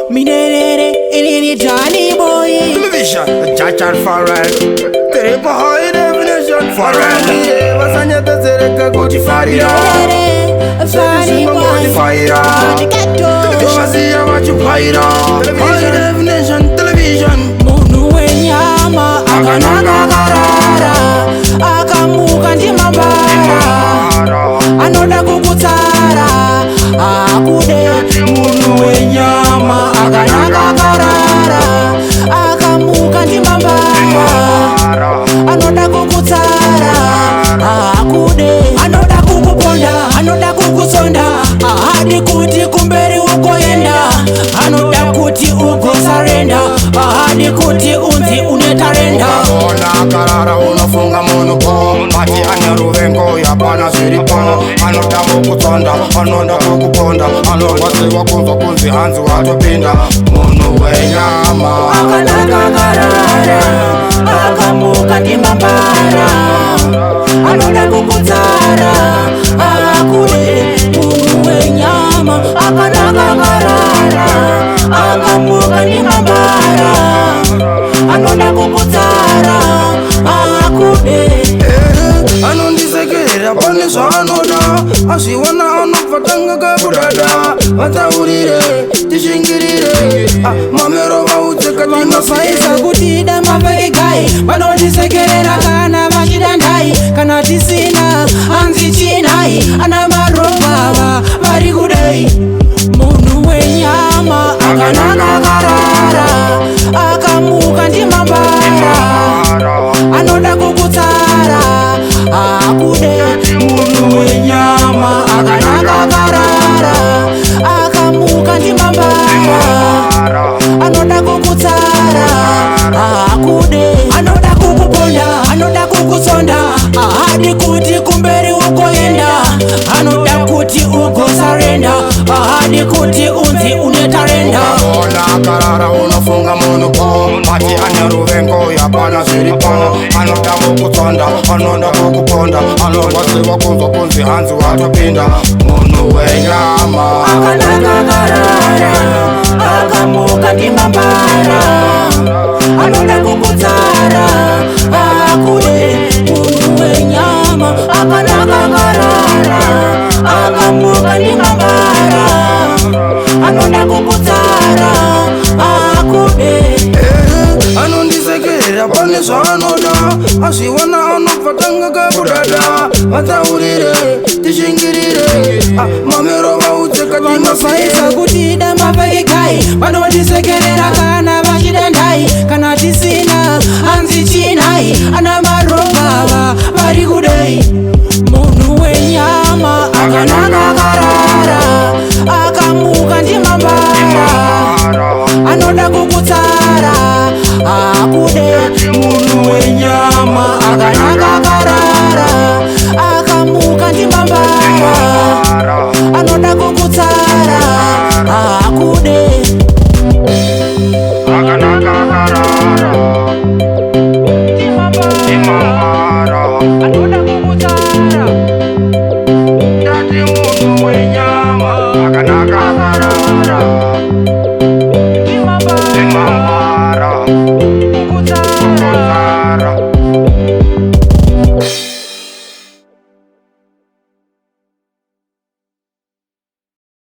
Minere, ini Johnny boy. Television, Chachar Farrell. Terepa high definition Farrell. Vasanya tesereka kuti farira. Funny boy. Farira. Yomaziya wachupaira. High definition television. Munu wenyama akanakakarara, akamuka ndimambara, anoda kukutsara akude. Munu wenyama akanakakarara, akamuka ndimambara, anoda kukutsara akude. Anoda kukuponda, anoda kukusonda, ahadi kuti kumberi ukoenda, anoda kuti ugosarenda, ahadi kuti unzi unetarenda. Ona karara unofunga munuko, pati anaruvengo yapana ziripano. Anoda kukutonda, anoda kukuponda, anongwasiwa kunzo kunzi hanzi watopinda. Munu wenyama Akanakakarara, akamuka ndimambara, anoda kukutsara akude. Munu wenyama akanakakarara, akamuka ndimambara, anoda kukutsara akude. anondisekerera pane zvaanoda, azviona anobvatanga kabudada. Vataurire tishingirire, mamero vaudze Vanofaisa kutida mavaigai, vanondisekerera kana vachida ndai. Kana tisina hanzi chinai, ana marobava vari kudai. Munhu wenyama akanakakarara, akamuka ndimambara, anoda kukutsara akude. Munhu wenyama akanakakarara, akamuka ndimambara, anoda kukutsara akude. Anoda kukuponda, anoda kukusonda, ahadi kuti kumberi ukoenda, anoda kuti ugosarenda, ahadi kuti unzi unetarenda. ona karara unofunga munuko, pati anaruvengo yapana ziripano. Anoda kukutonda, anoda kukuponda, anongwasiwa kunzo kunzi hanzi watopinda. Munu wenyama Akanakakarara, akamuka ndimambara, anoda kukutsara akude. Munhu wenyama akanakakarara, akamuka ndimambara, anoda kukutsara akude. anondisekerera pane zvaanoda, azviona anobvatanga kabudada. Vataurire tishingirire, mamero vaudze Vanofaisa kutida mavaigai, vanondisekerera kana vachida ndai. Kana tisina hanzi chinai, ana marobava vari kudai. Munhu wenyama akanakakarara, akamuka ndimambara, anoda kukutsara akude. Munhu wenyama akanakakarara, akamuka ndimambara, anoda kukutsara akude.